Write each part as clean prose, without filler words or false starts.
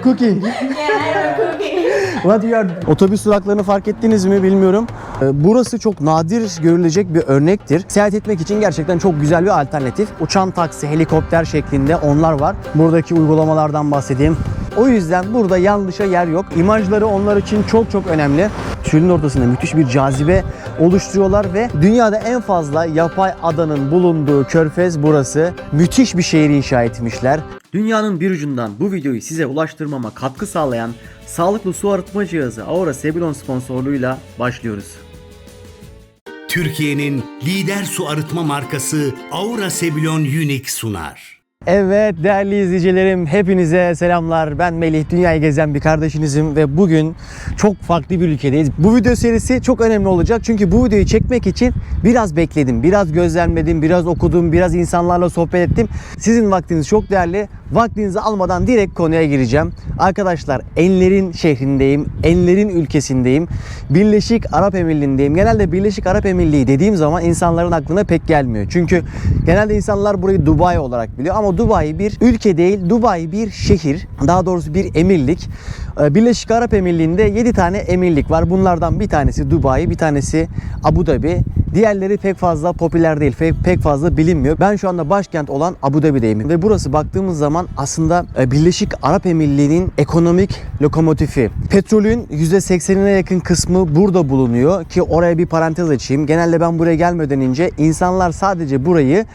cooking. Yeah, I'm cooking. What you are... Otobüs duraklarını fark ettiniz mi bilmiyorum. Burası çok nadir görülecek bir örnektir. Seyahat etmek için gerçekten çok güzel bir alternatif. Uçan taksi, helikopter şeklinde onlar var. Buradaki uygulamalardan bahsedeyim. O yüzden burada yanlışa yer yok. İmajları onlar için çok çok önemli. Çölün ortasında müthiş bir cazibe oluşturuyorlar ve dünyada en fazla yapay adanın bulunduğu körfez burası. Müthiş bir şehir inşa etmişler. Dünyanın bir ucundan bu videoyu size ulaştırmama katkı sağlayan sağlıklı su arıtma cihazı Aura Sebulon sponsorluğuyla başlıyoruz. Türkiye'nin lider su arıtma markası Aura Sebulon Unique sunar. Evet değerli izleyicilerim, hepinize selamlar. Ben Melih, dünyayı gezen bir kardeşinizim ve bugün çok farklı bir ülkedeyiz. Bu video serisi çok önemli olacak çünkü bu videoyu çekmek için biraz bekledim, biraz gözlemledim, biraz okudum, biraz insanlarla sohbet ettim. Sizin vaktiniz çok değerli. Vaktinizi almadan direkt konuya gireceğim. Arkadaşlar, Enler'in şehrindeyim, Enler'in ülkesindeyim. Birleşik Arap Emirliği'ndeyim. Genelde Birleşik Arap Emirliği dediğim zaman insanların aklına pek gelmiyor. Çünkü genelde insanlar burayı Dubai olarak biliyor ama Dubai bir ülke değil, Dubai bir şehir. Daha doğrusu bir emirlik. Birleşik Arap Emirliği'nde 7 tane emirlik var. Bunlardan bir tanesi Dubai, bir tanesi Abu Dhabi. Diğerleri pek fazla popüler değil, pek fazla bilinmiyor. Ben şu anda başkent olan Abu Dhabi'deyim. Ve burası baktığımız zaman aslında Birleşik Arap Emirliği'nin ekonomik lokomotifi. Petrolün %80'ine yakın kısmı burada bulunuyor ki oraya bir parantez açayım. Genelde ben buraya gelmeden önce insanlar sadece burayı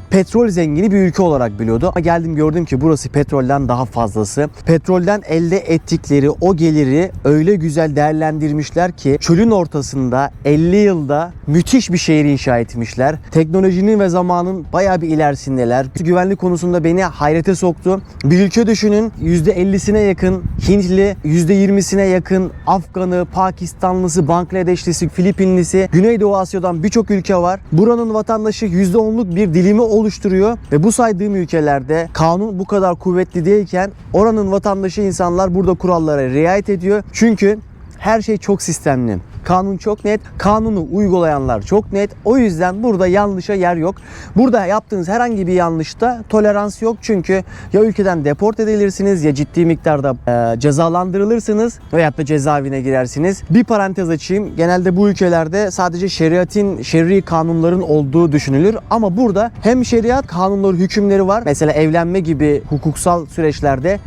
petrol zengini bir ülke olarak biliyordu. Ama geldim gördüm ki burası petrolden daha fazlası. Petrolden elde ettikleri o geliri öyle güzel değerlendirmişler ki çölün ortasında 50 yılda müthiş bir şehir inşa etmişler. Teknolojinin ve zamanın bayağı bir ilerisindeler. Güvenlik konusunda beni hayrete soktu. Bir ülke düşünün, %50'sine yakın Hintli, %20'sine yakın Afganı, Pakistanlısı, Bangladeşlisi, Filipinlisi, Güneydoğu Asya'dan birçok ülke var. Buranın vatandaşı %10'luk bir dilimi oluşturuyor ve bu saydığım ülkelerde kanun bu kadar kuvvetli değilken oranın vatandaşı insanlar burada kurallara riayet ediyor. Çünkü her şey çok sistemli. Kanun çok net, kanunu uygulayanlar çok net. O yüzden burada yanlışa yer yok. Burada yaptığınız herhangi bir yanlışta tolerans yok. Çünkü ya ülkeden deport edilirsiniz ya ciddi miktarda cezalandırılırsınız veyahut da cezaevine girersiniz. Bir parantez açayım. Genelde bu ülkelerde sadece şer'i kanunların olduğu düşünülür. Ama burada hem şeriat kanunları, hükümleri var. Mesela evlenme gibi hukuksal süreçlerde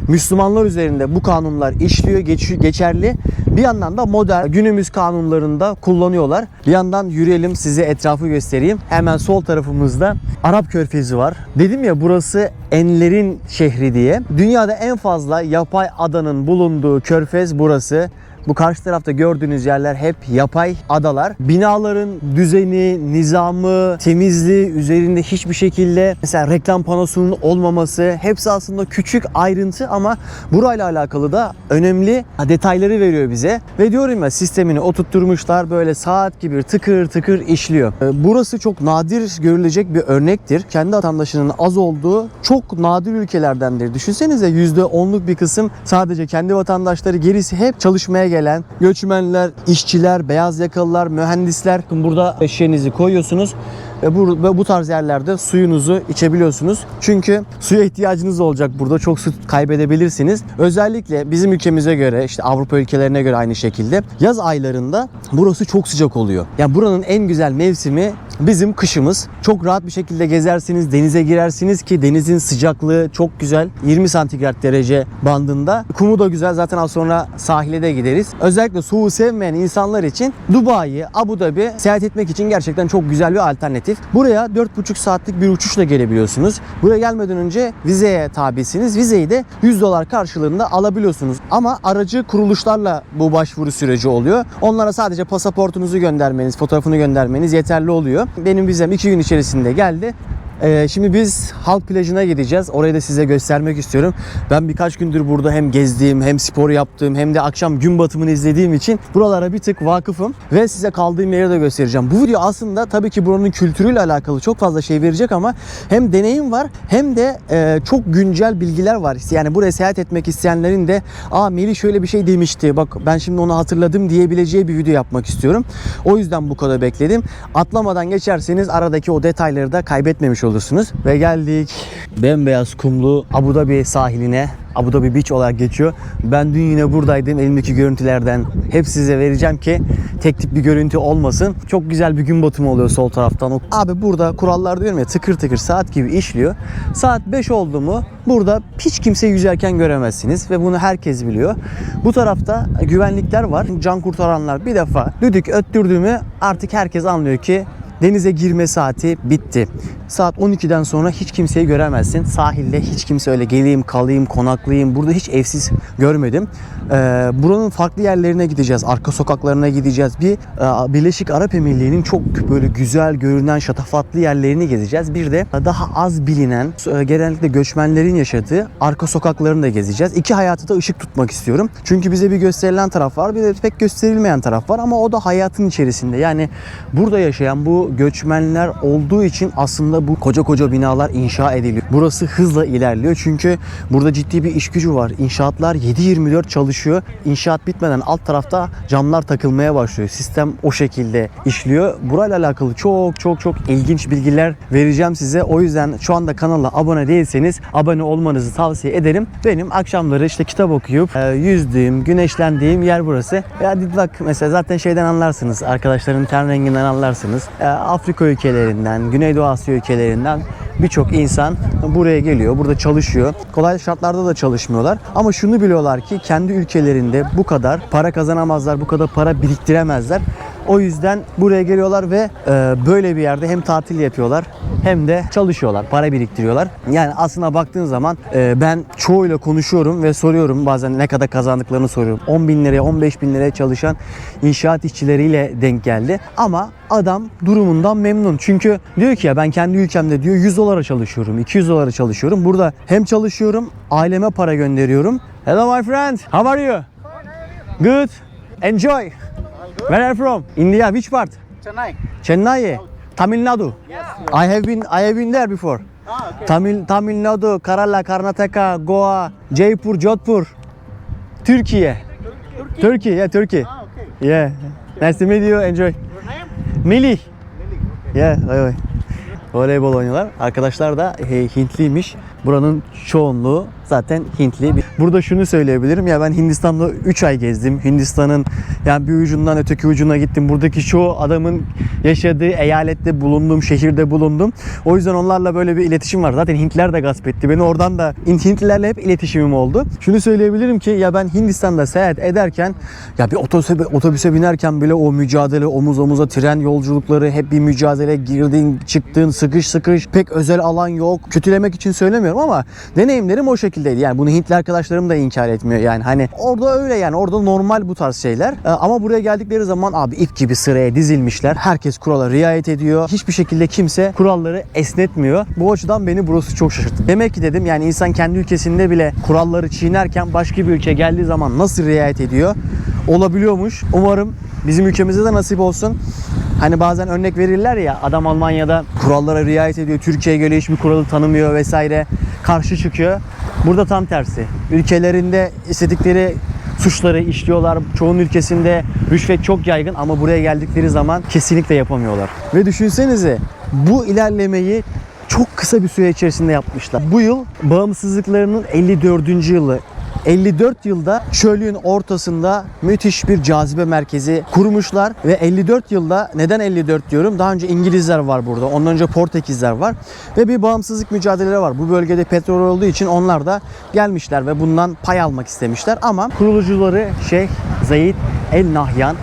Müslümanlar üzerinde bu kanunlar işliyor, geçerli. Bir yandan da modern, günümüz kanunlarında kullanıyorlar. Bir yandan yürüyelim, size etrafı göstereyim. Hemen sol tarafımızda Arap Körfezi var. Dedim ya, burası Enler'in şehri diye. Dünyada en fazla yapay adanın bulunduğu körfez burası. Bu karşı tarafta gördüğünüz yerler hep yapay adalar. Binaların düzeni, nizamı, temizliği, üzerinde hiçbir şekilde mesela reklam panosunun olmaması, hepsi aslında küçük ayrıntı ama burayla alakalı da önemli detayları veriyor bize. Ve diyorum ya, sistemini oturtturmuşlar, böyle saat gibi tıkır tıkır işliyor. Burası çok nadir görülecek bir örnektir. Kendi vatandaşının az olduğu çok nadir ülkelerdendir. Düşünsenize, %10'luk bir kısım sadece kendi vatandaşları, gerisi hep çalışmaya gelen göçmenler, işçiler, beyaz yakalılar, mühendisler. Burada eşeğinizi koyuyorsunuz ve bu tarz yerlerde suyunuzu içebiliyorsunuz. Çünkü suya ihtiyacınız olacak burada. Çok su kaybedebilirsiniz. Özellikle bizim ülkemize göre, işte Avrupa ülkelerine göre aynı şekilde yaz aylarında burası çok sıcak oluyor. Yani buranın en güzel mevsimi bizim kışımız. Çok rahat bir şekilde gezersiniz, denize girersiniz ki denizin sıcaklığı çok güzel. 20 santigrat derece bandında. Kumu da güzel. Zaten az sonra sahile de gideriz. Özellikle soğuğu sevmeyen insanlar için Dubai, Abu Dhabi seyahat etmek için gerçekten çok güzel bir alternatif. Buraya 4,5 saatlik bir uçuşla gelebiliyorsunuz. Buraya gelmeden önce vizeye tabisiniz. Vizeyi de $100 karşılığında alabiliyorsunuz. Ama aracı kuruluşlarla bu başvuru süreci oluyor. Onlara sadece pasaportunuzu göndermeniz, fotoğrafını göndermeniz yeterli oluyor. Benim vizem 2 gün içerisinde geldi. Şimdi biz halk plajına gideceğiz. Orayı da size göstermek istiyorum. Ben birkaç gündür burada hem gezdiğim, hem spor yaptığım, hem de akşam gün batımını izlediğim için buralara bir tık vakıfım. Ve size kaldığım yeri de göstereceğim. Bu video aslında tabii ki buranın kültürüyle alakalı çok fazla şey verecek ama hem deneyim var hem de çok güncel bilgiler var. Yani buraya seyahat etmek isteyenlerin de Melih şöyle bir şey demişti, bak ben şimdi onu hatırladım diyebileceği bir video yapmak istiyorum. O yüzden bu kadar bekledim. Atlamadan geçerseniz aradaki o detayları da kaybetmemiş olursunuz. olursunuz. Ve geldik bembeyaz kumlu Abu Dhabi sahiline. Abu Dhabi Beach olarak geçiyor. Ben dün yine buradaydım. Elimdeki görüntülerden hep size vereceğim ki tek tip bir görüntü olmasın. Çok güzel bir gün batımı oluyor sol taraftan. Abi burada kurallar diyorum ya, tıkır tıkır saat gibi işliyor. Saat 5 oldu mu burada hiç kimse yüzerken göremezsiniz ve bunu herkes biliyor. Bu tarafta güvenlikler var. Can kurtaranlar bir defa düdük öttürdü mü artık herkes anlıyor ki denize girme saati bitti. Saat 12'den sonra hiç kimseyi göremezsin. Sahilde hiç kimse öyle geleyim, kalayım, konaklayayım. Burada hiç evsiz görmedim. Buranın farklı yerlerine gideceğiz. Arka sokaklarına gideceğiz. Birleşik Arap Emirliği'nin çok böyle güzel görünen şatafatlı yerlerini gezeceğiz. Bir de daha az bilinen, genellikle göçmenlerin yaşadığı arka sokaklarını da gezeceğiz. İki hayatı da ışık tutmak istiyorum. Çünkü bize bir gösterilen taraf var, bir de pek gösterilmeyen taraf var ama o da hayatın içerisinde. Yani burada yaşayan bu göçmenler olduğu için aslında bu koca koca binalar inşa ediliyor. Burası hızla ilerliyor çünkü burada ciddi bir iş gücü var. İnşaatlar 7/24 çalışıyor. İnşaat bitmeden alt tarafta camlar takılmaya başlıyor. Sistem o şekilde işliyor. Burayla alakalı çok ilginç bilgiler vereceğim size. O yüzden şu anda kanala abone değilseniz abone olmanızı tavsiye ederim. Benim akşamları işte kitap okuyup yüzdüğüm, güneşlendiğim yer burası. Ya bak mesela zaten şeyden anlarsınız. Arkadaşların ten renginden anlarsınız. Afrika ülkelerinden, Güneydoğu Asya ülkelerinden birçok insan buraya geliyor, burada çalışıyor. Kolay şartlarda da çalışmıyorlar. Ama şunu biliyorlar ki kendi ülkelerinde bu kadar para kazanamazlar, bu kadar para biriktiremezler. O yüzden buraya geliyorlar ve böyle bir yerde hem tatil yapıyorlar hem de çalışıyorlar, para biriktiriyorlar. Yani aslına baktığın zaman ben çoğuyla konuşuyorum ve soruyorum, bazen ne kadar kazandıklarını soruyorum. 10 bin liraya, 15 bin liraya çalışan inşaat işçileriyle denk geldi. Ama adam durumundan memnun. Çünkü diyor ki ya ben kendi ülkemde diyor 100 dolara çalışıyorum, 200 dolara çalışıyorum. Burada hem çalışıyorum, aileme para gönderiyorum. Hello my friend, how are you? Good. Enjoy. Where are you from? India. Which part? Chennai. Chennai. Tamil Nadu. Yes. I have been there before. Okay. Tamil Nadu, Kerala, Karnataka, Goa, Jaipur, Jodhpur. Türkiye. Turkey. Yeah, Turkey. Okay. Yeah. Nice to meet you. Enjoy. Your name? Melih. Yeah, evet. Voleybol oynuyorlar. Arkadaşlar da Hintliymiş. Buranın çoğunluğu zaten Hintli. Burada şunu söyleyebilirim. Ya ben Hindistan'da 3 ay gezdim. Hindistan'ın yani bir ucundan öteki ucuna gittim. Buradaki çoğu adamın yaşadığı eyalette bulundum, şehirde bulundum. O yüzden onlarla böyle bir iletişim var. Zaten Hintliler de gasp etti beni. Oradan da Hintlilerle hep iletişimim oldu. Şunu söyleyebilirim ki ya ben Hindistan'da seyahat ederken ya bir otobüse binerken bile o mücadele, omuz omuza tren yolculukları, hep bir mücadele, girdin, çıktın, sıkış pek özel alan yok. Kötülemek için söylemiyorum ama deneyimlerim o şekildeydi. Yani bunu Hintli arkadaşlarım da inkar etmiyor. Yani hani orada öyle, yani orada normal bu tarz şeyler. Ama buraya geldikleri zaman abi ip gibi sıraya dizilmişler. Herkes kurala riayet ediyor. Hiçbir şekilde kimse kuralları esnetmiyor. Bu açıdan beni burası çok şaşırttı. Demek ki dedim yani insan kendi ülkesinde bile kuralları çiğnerken başka bir ülke geldiği zaman nasıl riayet ediyor? Olabiliyormuş. Umarım bizim ülkemize de nasip olsun. Hani bazen örnek verirler ya, adam Almanya'da kurallara riayet ediyor, Türkiye'ye göre hiçbir kuralı tanımıyor vesaire, karşı çıkıyor. Burada tam tersi. Ülkelerinde istedikleri suçları işliyorlar. Çoğunun ülkesinde rüşvet çok yaygın ama buraya geldikleri zaman kesinlikle yapamıyorlar. Ve düşünsenize bu ilerlemeyi çok kısa bir süre içerisinde yapmışlar. Bu yıl bağımsızlıklarının 54. yılı. 54 yılda çölün ortasında müthiş bir cazibe merkezi kurmuşlar ve 54 yılda, neden 54 diyorum? Daha önce İngilizler var burada, ondan önce Portekizler var ve bir bağımsızlık mücadeleleri var. Bu bölgede petrol olduğu için onlar da gelmişler ve bundan pay almak istemişler ama kurucuları Şeyh Zayed El Nahyan,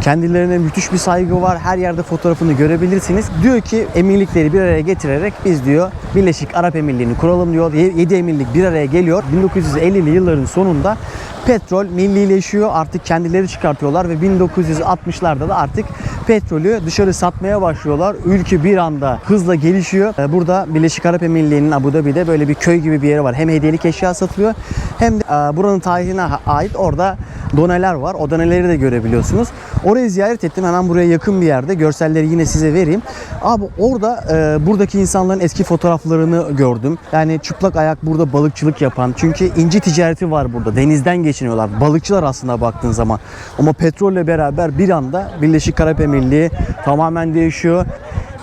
kendilerine müthiş bir saygı var. Her yerde fotoğrafını görebilirsiniz. Diyor ki emirlikleri bir araya getirerek biz diyor Birleşik Arap Emirliği'ni kuralım diyor. 7 emirlik bir araya geliyor. 1950'li yılların sonunda petrol millileşiyor. Artık kendileri çıkartıyorlar ve 1960'larda da artık petrolü dışarı satmaya başlıyorlar. Ülke bir anda hızla gelişiyor. Burada Birleşik Arap Emirliği'nin Abu Dhabi'de böyle bir köy gibi bir yeri var. Hem hediyelik eşya satılıyor hem de buranın tarihine ait orada doneler var. O doneleri de görebiliyorsunuz. Orayı ziyaret ettim. Hemen buraya yakın bir yerde. Görselleri yine size vereyim. Abi orada buradaki insanların eski fotoğraflarını gördüm. Yani çıplak ayak burada balıkçılık yapan. Çünkü inci ticareti var burada. Denizden geçiniyorlar. Balıkçılar aslında baktığın zaman. Ama petrolle beraber bir anda Birleşik Arap Emirliği tamamen değişiyor.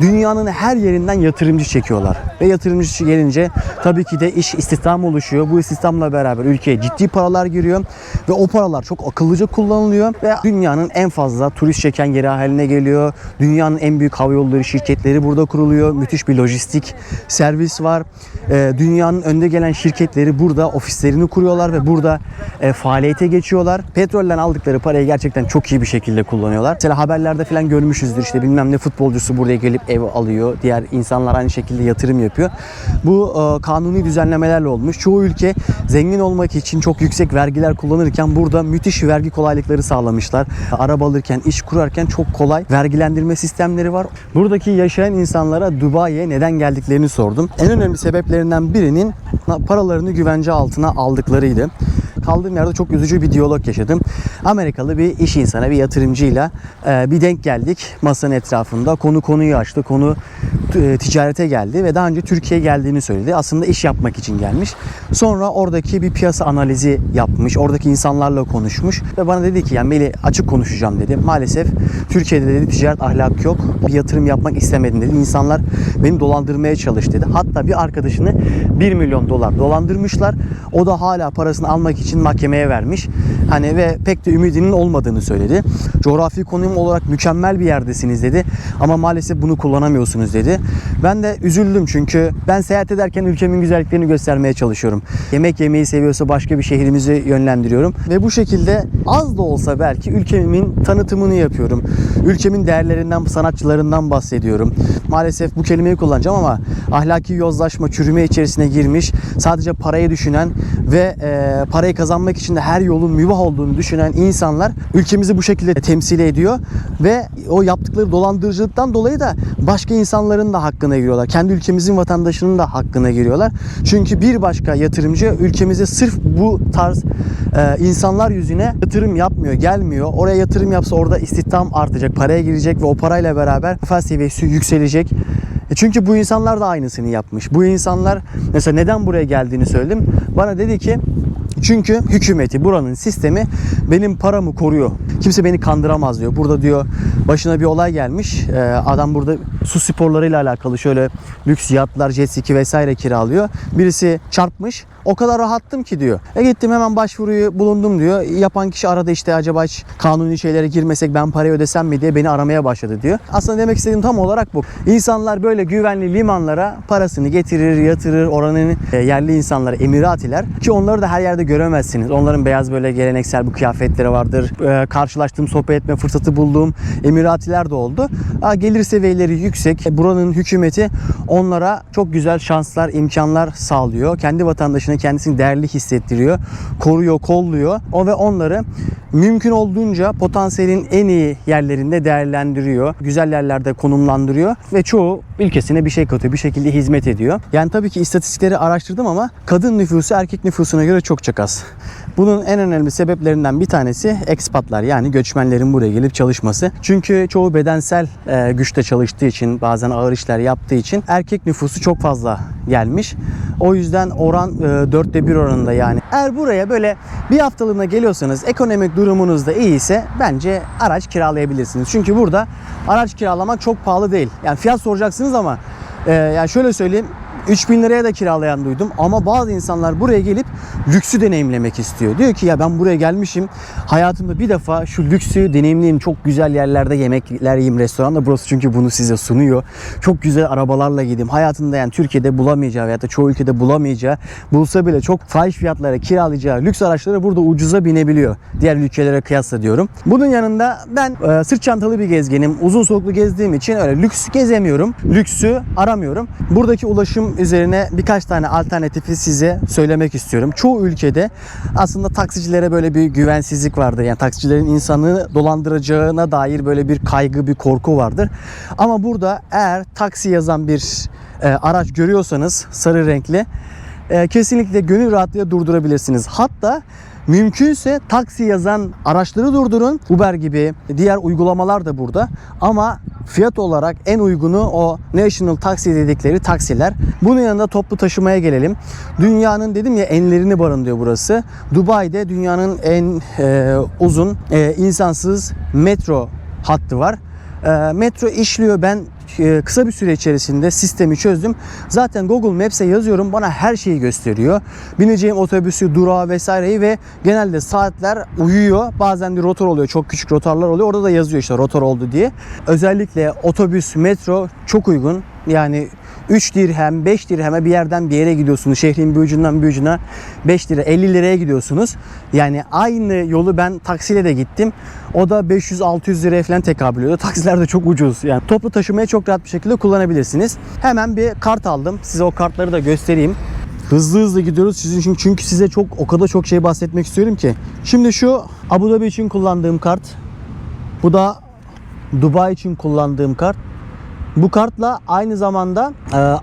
dünyanın her yerinden yatırımcı çekiyorlar. Ve yatırımcı gelince tabii ki de iş istihdam oluşuyor. Bu istihdamla beraber ülkeye ciddi paralar giriyor ve o paralar çok akıllıca kullanılıyor ve dünyanın en fazla turist çeken yeri haline geliyor. Dünyanın en büyük havayolları şirketleri burada kuruluyor. Müthiş bir lojistik servis var. Dünyanın önde gelen şirketleri burada ofislerini kuruyorlar ve burada faaliyete geçiyorlar. Petrolden aldıkları parayı gerçekten çok iyi bir şekilde kullanıyorlar. Mesela haberlerde falan görmüşüzdür, işte bilmem ne futbolcusu buraya gelip ev alıyor. Diğer insanlar aynı şekilde yatırım yapıyor. Bu kanuni düzenlemelerle olmuş. Çoğu ülke zengin olmak için çok yüksek vergiler kullanırken burada müthiş vergi kolaylıkları sağlamışlar. Araba alırken, iş kurarken çok kolay vergilendirme sistemleri var. Buradaki yaşayan insanlara Dubai'ye neden geldiklerini sordum. En önemli sebeplerinden birinin paralarını güvence altına aldıklarıydı. Kaldığım yerde çok üzücü bir diyalog yaşadım. Amerikalı bir iş insanı, bir yatırımcıyla bir denk geldik masanın etrafında. Konu konuyu açtı. Konu ticarete geldi ve daha önce Türkiye'ye geldiğini söyledi. Aslında iş yapmak için gelmiş. Sonra oradaki bir piyasa analizi yapmış. Oradaki insanlarla konuşmuş ve bana dedi ki, yani Melih, açık konuşacağım dedi. Maalesef Türkiye'de dedi ticaret ahlakı yok. Bir yatırım yapmak istemedim dedi. İnsanlar beni dolandırmaya çalıştı dedi. Hatta bir arkadaşını 1 milyon dolar dolandırmışlar. O da hala parasını almak için mahkemeye vermiş. Hani ve pek de ümidinin olmadığını söyledi. Coğrafi konum olarak mükemmel bir yerdesiniz dedi. Ama maalesef bunu kullanamıyorsunuz dedi. Ben de üzüldüm çünkü ben seyahat ederken ülkemin güzelliklerini göstermeye çalışıyorum. Yemek yemeyi seviyorsa başka bir şehrimizi yönlendiriyorum. Ve bu şekilde az da olsa belki ülkemin tanıtımını yapıyorum. Ülkemin değerlerinden, sanatçılarından bahsediyorum. Maalesef bu kelimeyi kullanacağım ama ahlaki yozlaşma, çürüme içerisine girmiş, sadece parayı düşünen ve parayı kazanmak için de her yolun mübah olduğunu düşünen insanlar ülkemizi bu şekilde temsil ediyor ve o yaptıkları dolandırıcılıktan dolayı da başka insanların da hakkına giriyorlar. Kendi ülkemizin vatandaşının da hakkına giriyorlar. Çünkü bir başka yatırımcı ülkemize sırf bu tarz insanlar yüzüne yatırım yapmıyor, gelmiyor. Oraya yatırım yapsa orada istihdam artacak, paraya girecek ve o parayla beraber refah seviyesi yükselecek. Çünkü bu insanlar da aynısını yapmış. Bu insanlar mesela neden buraya geldiğini söyledim. Bana dedi ki, çünkü hükümeti, buranın sistemi benim paramı koruyor. Kimse beni kandıramaz diyor. Burada diyor başına bir olay gelmiş. Adam burada su sporlarıyla alakalı şöyle lüks yatlar, jet ski vesaire kiralıyor. Birisi çarpmış. O kadar rahattım ki diyor. Gittim hemen başvuruyu bulundum diyor. Yapan kişi aradı, işte acaba hiç kanuni şeylere girmesek ben parayı ödesem mi diye beni aramaya başladı diyor. Aslında demek istediğim tam olarak bu. İnsanlar böyle güvenli limanlara parasını getirir, yatırır. Oranın yerli insanları, Emiratiler, ki onları da her yerde göremezsiniz. Onların beyaz böyle geleneksel bir kıyafetleri vardır. Karşılaştığım, sohbet etme fırsatı bulduğum Emiratiler de oldu. Gelir seviyeleri yüksek. Buranın hükümeti onlara çok güzel şanslar, imkanlar sağlıyor. Kendi vatandaşına kendisini değerli hissettiriyor. Koruyor, kolluyor. Ve onları mümkün olduğunca potansiyelin en iyi yerlerinde değerlendiriyor. Güzel yerlerde konumlandırıyor ve çoğu ülkesine bir şey katıyor, bir şekilde hizmet ediyor. Yani tabii ki istatistikleri araştırdım ama kadın nüfusu erkek nüfusuna göre çok az. Bunun en önemli sebeplerinden bir tanesi ekspatlar, yani göçmenlerin buraya gelip çalışması. Çünkü çoğu bedensel güçte çalıştığı için, bazen ağır işler yaptığı için erkek nüfusu çok fazla gelmiş. O yüzden oran 4'te 1 oranında yani. Eğer buraya böyle bir haftalığına geliyorsanız, ekonomik durumunuz da iyiyse bence araç kiralayabilirsiniz. Çünkü burada araç kiralamak çok pahalı değil. Yani fiyat soracaksınız ama yani şöyle söyleyeyim, 3.000 liraya da kiralayan duydum ama bazı insanlar buraya gelip lüksü deneyimlemek istiyor. Diyor ki ya ben buraya gelmişim, hayatımda bir defa şu lüksü deneyimleyeyim, çok güzel yerlerde yemekler yiyeyim, restoranda burası çünkü bunu size sunuyor. Çok güzel arabalarla gideyim. Hayatında yani Türkiye'de bulamayacağı veya da çoğu ülkede bulamayacağı, bulsa bile çok fahiş fiyatlara kiralayacağı lüks araçlara burada ucuza binebiliyor. Diğer ülkelere kıyasla diyorum. Bunun yanında ben sırt çantalı bir gezginim. Uzun soluklu gezdiğim için öyle lüks gezemiyorum. Lüksü aramıyorum. Buradaki ulaşım üzerine birkaç tane alternatifi size söylemek istiyorum. Çoğu ülkede aslında taksicilere böyle bir güvensizlik vardır. Yani taksicilerin insanı dolandıracağına dair böyle bir kaygı, bir korku vardır. Ama burada eğer taksi yazan bir araç görüyorsanız, sarı renkli, kesinlikle gönül rahatlığıyla durdurabilirsiniz. Hatta mümkünse taksi yazan araçları durdurun. Uber gibi diğer uygulamalar da burada. Ama fiyat olarak en uygunu o National Taxi dedikleri taksiler. Bunun yanında toplu taşımaya gelelim. Dünyanın, dedim ya, enlerini barındırıyor burası. Dubai'de dünyanın en uzun insansız metro hattı var. Metro işliyor. Ben kısa bir süre içerisinde sistemi çözdüm. Zaten Google Maps'e yazıyorum, bana her şeyi gösteriyor. Bineceğim otobüsü, durağı vesaireyi ve genelde saatler uyuyor. Bazen bir rotor oluyor, çok küçük rotorlar oluyor. Orada da yazıyor işte rotor oldu diye. Özellikle otobüs, metro çok uygun. Yani 3 dirhem, 5 dirheme bir yerden bir yere gidiyorsunuz. Şehrin bir ucundan bir ucuna 5 lira, 50 liraya gidiyorsunuz. Yani aynı yolu ben taksiyle de gittim. O da 500-600 liraya falan tekabül ediyor. Taksiler de çok ucuz. Yani toplu taşımayı çok rahat bir şekilde kullanabilirsiniz. Hemen bir kart aldım. Size o kartları da göstereyim. Hızlı hızlı gidiyoruz sizin için, çünkü size o kadar çok şey bahsetmek istiyorum ki. Şimdi şu Abu Dhabi için kullandığım kart. Bu da Dubai için kullandığım kart. Bu kartla aynı zamanda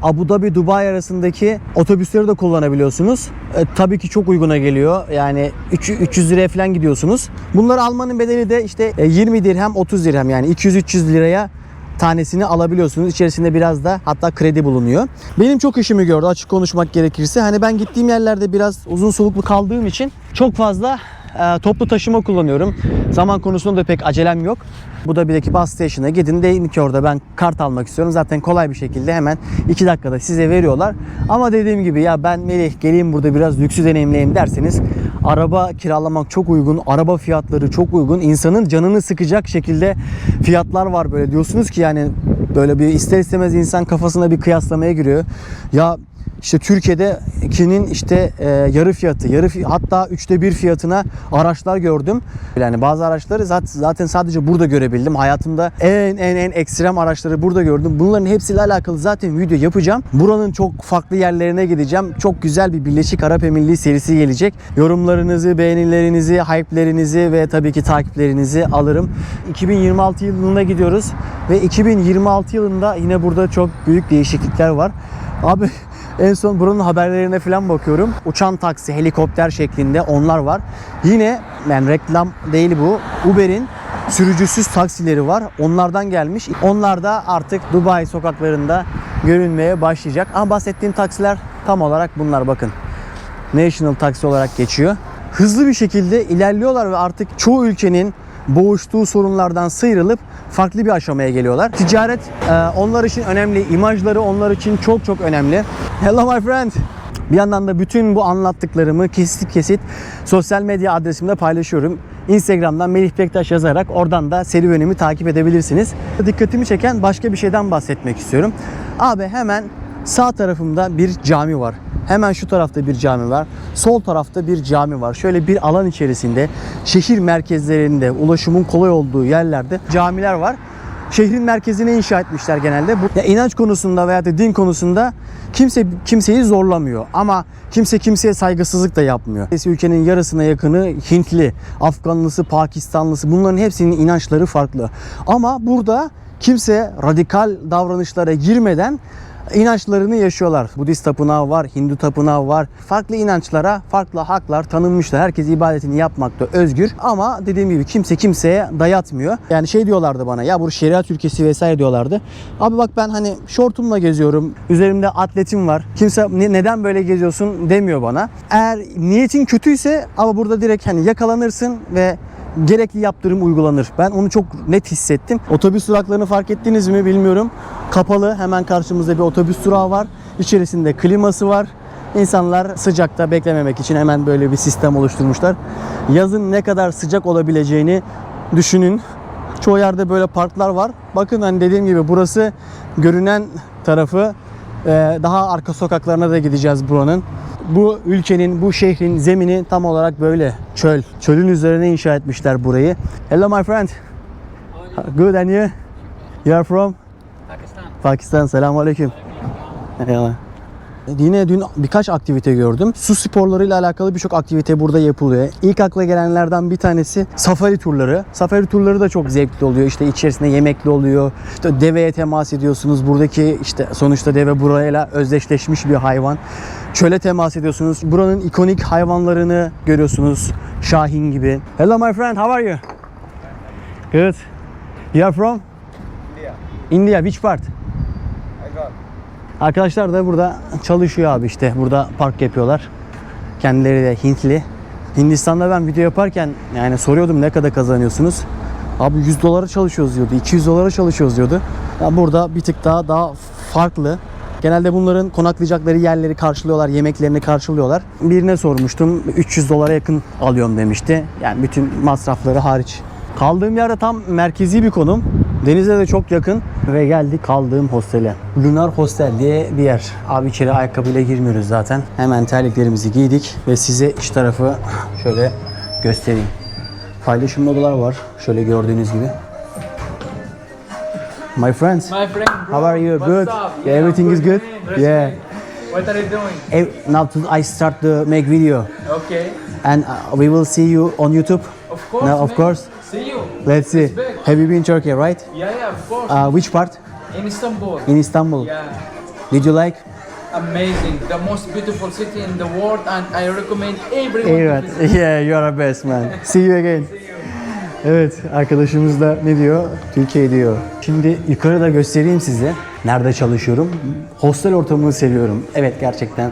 Abu Dhabi Dubai arasındaki otobüsleri de kullanabiliyorsunuz. Tabii ki çok uyguna geliyor. Yani 300 liraya falan gidiyorsunuz. Bunları almanın bedeli de işte 20 dirhem, 30 dirhem, yani 200-300 liraya tanesini alabiliyorsunuz. İçerisinde biraz da hatta kredi bulunuyor. Benim çok işimi gördü açık konuşmak gerekirse. Hani ben gittiğim yerlerde biraz uzun soluklu kaldığım için çok fazla toplu taşıma kullanıyorum. Zaman konusunda da pek acelem yok. Bu da birdeki bus station'a gidin, deyin ki orada ben kart almak istiyorum. Zaten kolay bir şekilde hemen 2 dakikada size veriyorlar. Ama dediğim gibi ya ben Melih geleyim burada biraz lüksü deneyimleyeyim derseniz araba kiralamak çok uygun. Araba fiyatları çok uygun. İnsanın canını sıkacak şekilde fiyatlar var, böyle diyorsunuz ki yani böyle bir ister istemez insan kafasına bir kıyaslamaya giriyor. Ya İşte Türkiye'dekinin işte yarı fiyatı, hatta 1/3 fiyatına araçlar gördüm. Yani bazı araçları zaten sadece burada görebildim. Hayatımda en ekstrem araçları burada gördüm. Bunların hepsiyle alakalı zaten video yapacağım. Buranın çok farklı yerlerine gideceğim. Çok güzel bir Birleşik Arap Emirliği serisi gelecek. Yorumlarınızı, beğenilerinizi, hype'lerinizi ve tabii ki takiplerinizi alırım. 2026 yılına gidiyoruz ve 2026 yılında yine burada çok büyük değişiklikler var. Abi en son buranın haberlerine falan bakıyorum. Uçan taksi, helikopter şeklinde onlar var. Yine yani reklam değil bu. Uber'in sürücüsüz taksileri var. Onlardan gelmiş. Onlar da artık Dubai sokaklarında görünmeye başlayacak. Ama bahsettiğim taksiler tam olarak bunlar, bakın. National Taxi olarak geçiyor. Hızlı bir şekilde ilerliyorlar ve artık çoğu ülkenin boğuştuğu sorunlardan sıyrılıp farklı bir aşamaya geliyorlar. Ticaret onlar için önemli, imajları onlar için çok çok önemli. Hello my friend. Bir yandan da bütün bu anlattıklarımı kesit sosyal medya adresimde paylaşıyorum. Instagram'dan Melih Bektaş yazarak oradan da serüvenimi takip edebilirsiniz. Dikkatimi çeken başka bir şeyden bahsetmek istiyorum. Abi hemen sağ tarafımda bir cami var. Hemen şu tarafta bir cami var. Sol tarafta bir cami var. Şöyle bir alan içerisinde şehir merkezlerinde, ulaşımın kolay olduğu yerlerde camiler var. Şehrin merkezine inşa etmişler genelde. Bu inanç konusunda veya da din konusunda kimse kimseyi zorlamıyor. Ama kimse kimseye saygısızlık da yapmıyor. Ülkenin yarısına yakını Hintli, Afganlısı, Pakistanlısı, bunların hepsinin inançları farklı. Ama burada kimse radikal davranışlara girmeden İnançlarını yaşıyorlar. Budist tapınağı var, Hindu tapınağı var. Farklı inançlara farklı haklar tanınmışlar. Herkes ibadetini yapmakta özgür. Ama dediğim gibi kimse kimseye dayatmıyor. Yani şey diyorlardı bana, ya bu şeriat ülkesi vesaire diyorlardı. Abi bak ben hani şortumla geziyorum. Üzerimde atletim var. Kimse neden böyle geziyorsun demiyor bana. Eğer niyetin kötüyse ama burada direkt hani yakalanırsın ve gerekli yaptırım uygulanır. Ben onu çok net hissettim. Otobüs duraklarını fark ettiniz mi bilmiyorum. Kapalı. Hemen karşımızda bir otobüs durağı var. İçerisinde kliması var. İnsanlar sıcakta beklememek için hemen böyle bir sistem oluşturmuşlar. Yazın ne kadar sıcak olabileceğini düşünün. Çoğu yerde böyle parklar var. Bakın hani dediğim gibi burası görünen tarafı. Daha arka sokaklarına da gideceğiz buranın. Bu ülkenin, bu şehrin zemini tam olarak böyle çöl. Çölün üzerine inşa etmişler burayı. Hello my friend. Good, and you? You are from? Pakistan. Selamun aleyküm. Eyvallah. Yine dün birkaç aktivite gördüm. Su sporlarıyla alakalı birçok aktivite burada yapılıyor. İlk akla gelenlerden bir tanesi safari turları. Safari turları da çok zevkli oluyor. İşte içerisinde yemekli oluyor. İşte deveye temas ediyorsunuz. Buradaki işte sonuçta deve burayla özdeşleşmiş bir hayvan. Çöle temas ediyorsunuz. Buranın ikonik hayvanlarını görüyorsunuz. Şahin gibi. Hello my friend, how are you? Good. You are from? India. Which part? Arkadaşlar da burada çalışıyor abi, işte burada park yapıyorlar. Kendileri de Hintli. Hindistan'da ben video yaparken yani soruyordum ne kadar kazanıyorsunuz. Abi 100 dolara çalışıyoruz diyordu, 200 dolara çalışıyoruz diyordu. Ya burada bir tık daha farklı. Genelde bunların konaklayacakları yerleri karşılıyorlar, yemeklerini karşılıyorlar. Birine sormuştum, 300 dolara yakın alıyorum demişti. Yani bütün masrafları hariç. Kaldığım yerde tam merkezi bir konum. Denize de çok yakın ve geldik kaldığım hostele. Lunar Hostel diye bir yer. Abi içeri ayakkabıyla girmiyoruz zaten. Hemen terliklerimizi giydik ve size iç tarafı şöyle göstereyim. Paylaşımlı odalar var. Şöyle gördüğünüz gibi. My friends. My friend, bro. How are you? What's Good? up? Yeah, everything is good? Man. Yeah. What are you doing? Now I start to make video. Okay. And we will see you on YouTube. Of course. No, of man. course. See you. Let's see. It's big. Have you been Turkey, right? Yeah, of course. Which part? In Istanbul. In Istanbul. Yeah. Did you like? Amazing. The most beautiful city in the world, and I recommend everyone Evet. to visit. Yeah, you are the best man. See you again. Evet, arkadaşımız da ne diyor? Türkiye diyor. Şimdi yukarıda göstereyim size. Nerede çalışıyorum? Hostel ortamını seviyorum. Evet, gerçekten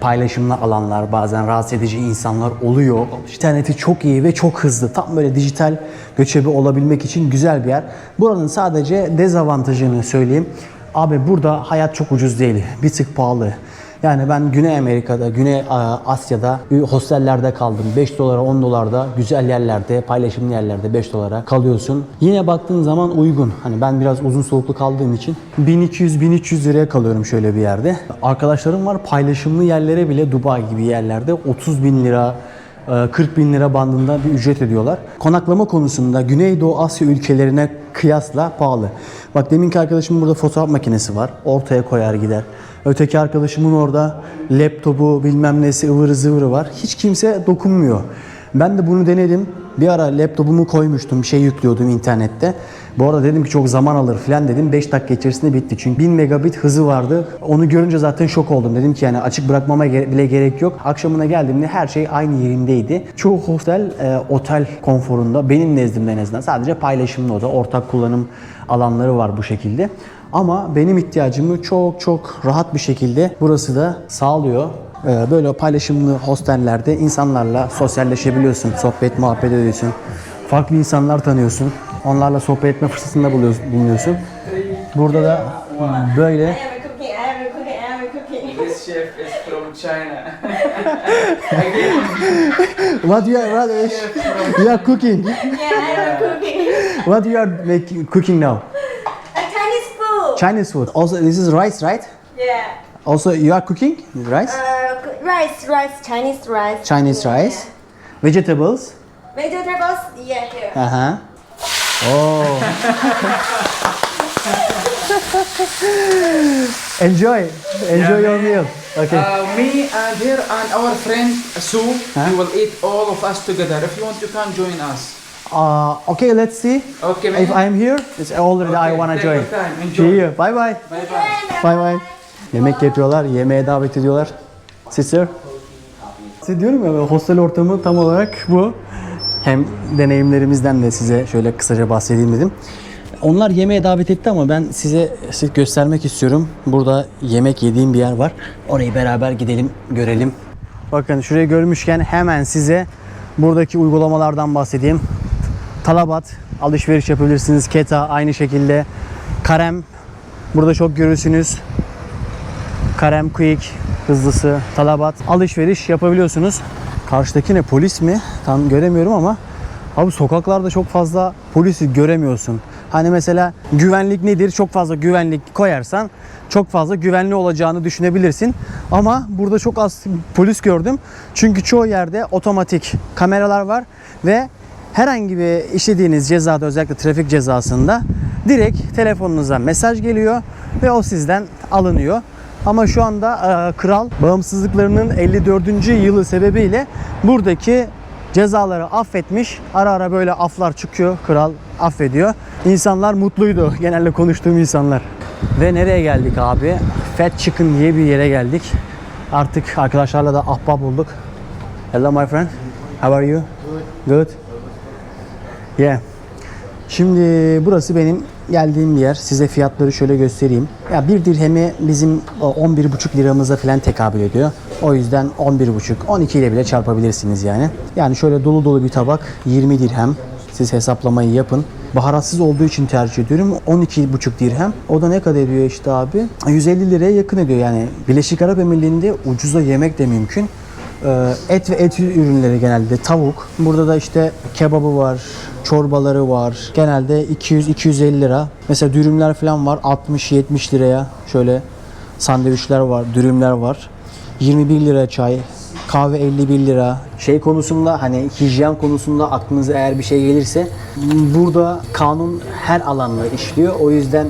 paylaşımlı alanlar, bazen rahatsız edici insanlar oluyor. İnterneti çok iyi ve çok hızlı. Tam böyle dijital göçebe olabilmek için güzel bir yer. Buranın sadece dezavantajını söyleyeyim. Abi burada hayat çok ucuz değil. Bir tık pahalı. Yani ben Güney Amerika'da, Güney Asya'da hostellerde kaldım. 5 dolara, 10 dolarda güzel yerlerde, paylaşımlı yerlerde 5 dolara kalıyorsun. Yine baktığın zaman uygun. Hani ben biraz uzun soluklu kaldığım için 1200-1300 liraya kalıyorum şöyle bir yerde. Arkadaşlarım var, paylaşımlı yerlere bile Dubai gibi yerlerde 30 bin lira, 40 bin lira bandında bir ücret ödüyorlar. Konaklama konusunda Güneydoğu Asya ülkelerine kıyasla pahalı. Bak deminki arkadaşımın burada fotoğraf makinesi var. Ortaya koyar gider. Öteki arkadaşımın orada laptopu bilmem nesi ıvırı zıvırı var. Hiç kimse dokunmuyor. Ben de bunu denedim. Bir ara laptopumu koymuştum. Bir şey yüklüyordum internette. Bu arada dedim ki çok zaman alır falan dedim. 5 dakika içerisinde bitti. Çünkü 1000 megabit hızı vardı. Onu görünce zaten şok oldum. Dedim ki yani açık bırakmama bile gerek yok. Akşamına geldiğimde her şey aynı yerindeydi. Çoğu hostel otel konforunda. Benim nezdimde en azından. Sadece paylaşımlı oda. Ortak kullanım alanları var bu şekilde. Ama benim ihtiyacımı çok rahat bir şekilde burası da sağlıyor. Böyle paylaşımlı hostellerde insanlarla sosyalleşebiliyorsun, sohbet, muhabbet ediyorsun. Farklı insanlar tanıyorsun. Onlarla sohbet etme fırsatında bulunuyorsun. Burada da böyle. I am a cooking, I am a cooking, I am a cooking. This chef is from China. Again, What you are cooking? Yeah, I am a cooking. What you are cooking now? A Chinese food. Chinese food. Also this is rice, right? Yeah. Also you are cooking rice? Rice, Chinese rice. Chinese Yeah. rice. Vegetables. Vegetables, yeah, here. Uh-huh. Oh. Enjoy your meal. Okay. me and here and our friend Sue, Huh? we will eat all of us together. If you want, you can join us. Okay, let's see. Okay, man. If I'm here, it's already I Okay, wanna take join. your time, enjoy. See you. Bye bye. Bye bye. Bye bye. Yemek yapıyorlar, yemeğe davet ediyorlar. Sister. Size diyorum ya hostel ortamı tam olarak bu. Hem deneyimlerimizden de size şöyle kısaca bahsedeyim dedim. Onlar yemeğe davet etti ama ben size göstermek istiyorum. Burada yemek yediğim bir yer var. Orayı beraber gidelim, görelim. Bakın şurayı görmüşken hemen size buradaki uygulamalardan bahsedeyim. Talabat, alışveriş yapabilirsiniz. Keta aynı şekilde. Karem, burada çok görürsünüz. Karem Quick, hızlısı, Talabat. Alışveriş yapabiliyorsunuz. Karşıdaki ne, polis mi? Tam göremiyorum ama abi sokaklarda çok fazla polisi göremiyorsun. Hani mesela güvenlik nedir? Çok fazla güvenlik koyarsan çok fazla güvenli olacağını düşünebilirsin. Ama burada çok az polis gördüm. Çünkü çoğu yerde otomatik kameralar var ve herhangi bir işlediğiniz cezada, özellikle trafik cezasında direkt telefonunuza mesaj geliyor ve o sizden alınıyor. Ama şu anda kral bağımsızlıklarının 54. yılı sebebiyle buradaki cezaları affetmiş. Ara ara böyle aflar çıkıyor. Kral affediyor. İnsanlar mutluydu. Genelde konuştuğum insanlar. Ve nereye geldik abi? Fat Chicken diye bir yere geldik. Artık arkadaşlarla da ahbap olduk. Hello my friend. How are you? Good. Yeah. Şimdi burası benim geldiğim bir yer. Size fiyatları şöyle göstereyim. Ya bir dirhemi bizim 11,5 liramıza falan tekabül ediyor. O yüzden 11,5, 12 ile bile çarpabilirsiniz yani. Yani şöyle dolu dolu bir tabak 20 dirhem. Siz hesaplamayı yapın. Baharatsız olduğu için tercih ediyorum. 12,5 dirhem. O da ne kadar ediyor işte abi? 150 liraya yakın ediyor yani. Birleşik Arap Emirliği'nde ucuza yemek de mümkün. Et ve et ürünleri genelde tavuk. Burada da işte kebabı var, çorbaları var. Genelde 200-250 lira. Mesela dürümler falan var 60-70 liraya. Şöyle sandviçler var, dürümler var. 21 lira çay, kahve 51 lira. Şey konusunda hani hijyen konusunda aklınıza eğer bir şey gelirse burada kanun her alanda işliyor. O yüzden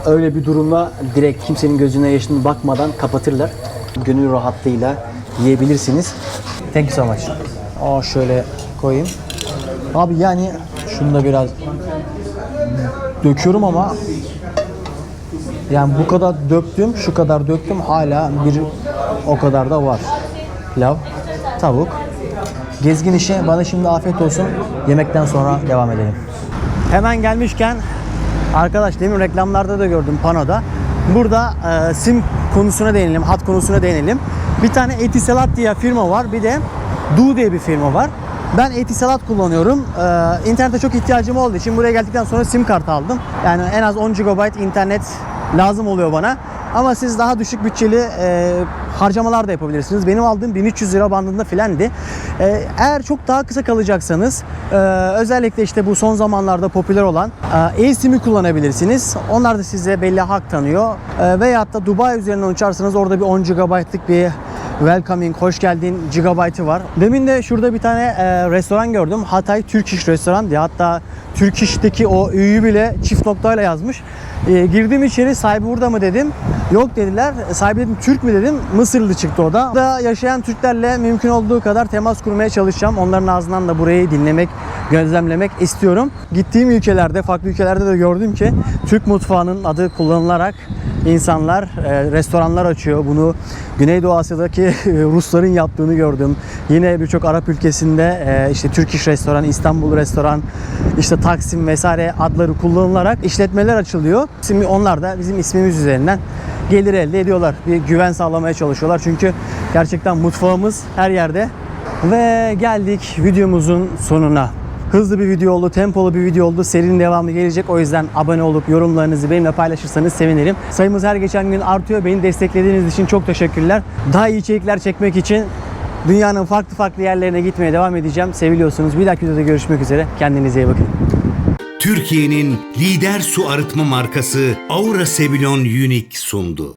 öyle bir durumda direkt kimsenin gözüne yaşına bakmadan kapatırlar. Gönül rahatlığıyla yiyebilirsiniz. Thank you so much. Şöyle koyayım. Abi yani şunu da biraz döküyorum ama yani bu kadar döktüm, şu kadar döktüm hala bir o kadar da var. Pilav, tavuk. Gezgin işe bana şimdi afiyet olsun. Yemekten sonra devam edelim. Hemen gelmişken arkadaş demin reklamlarda da gördüm panoda. Burada sim konusuna değinelim, hat konusuna değinelim. Bir tane Etisalat diye firma var. Bir de Du diye bir firma var. Ben Etisalat kullanıyorum. İnternete çok ihtiyacım olduğu için buraya geldikten sonra sim kart aldım. Yani en az 10 GB internet lazım oluyor bana. Ama siz daha düşük bütçeli harcamalar da yapabilirsiniz. Benim aldığım 1300 lira bandında filandı. Eğer çok daha kısa kalacaksanız özellikle işte bu son zamanlarda popüler olan eSIM'i kullanabilirsiniz. Onlar da size belli hak tanıyor. Veyahut da Dubai üzerinden uçarsanız orada bir 10 GB'lık bir welcoming, hoş geldin gigabaytı var. Demin de şurada bir tane restoran gördüm. Hatay Turkish restoran diye. Hatta Turkish'teki o ü'yü bile çift noktayla yazmış. Girdim içeri, sahibi burada mı dedim. Yok dediler. Sahibi dedim Türk mü dedim. Mısırlı çıktı o da. Burada yaşayan Türklerle mümkün olduğu kadar temas kurmaya çalışacağım. Onların ağzından da burayı dinlemek, gözlemlemek istiyorum. Gittiğim ülkelerde, farklı ülkelerde de gördüm ki Türk mutfağının adı kullanılarak insanlar restoranlar açıyor. Bunu Güneydoğu Asya'daki Rusların yaptığını gördüm. Yine birçok Arap ülkesinde işte Turkish restoran, İstanbul restoran, işte Taksim vesaire adları kullanılarak işletmeler açılıyor. Şimdi onlar da bizim ismimiz üzerinden gelir elde ediyorlar. Bir güven sağlamaya çalışıyorlar. Çünkü gerçekten mutfağımız her yerde. Ve geldik videomuzun sonuna. Hızlı bir video oldu, tempolu bir video oldu. Serinin devamı gelecek. O yüzden abone olup yorumlarınızı benimle paylaşırsanız sevinirim. Sayımız her geçen gün artıyor. Beni desteklediğiniz için çok teşekkürler. Daha iyi içerikler çekmek için dünyanın farklı yerlerine gitmeye devam edeceğim. Seviliyorsunuz. Bir dahaki videoda görüşmek üzere. Kendinize iyi bakın. Türkiye'nin lider su arıtma markası Aura Sebilon Unique sundu.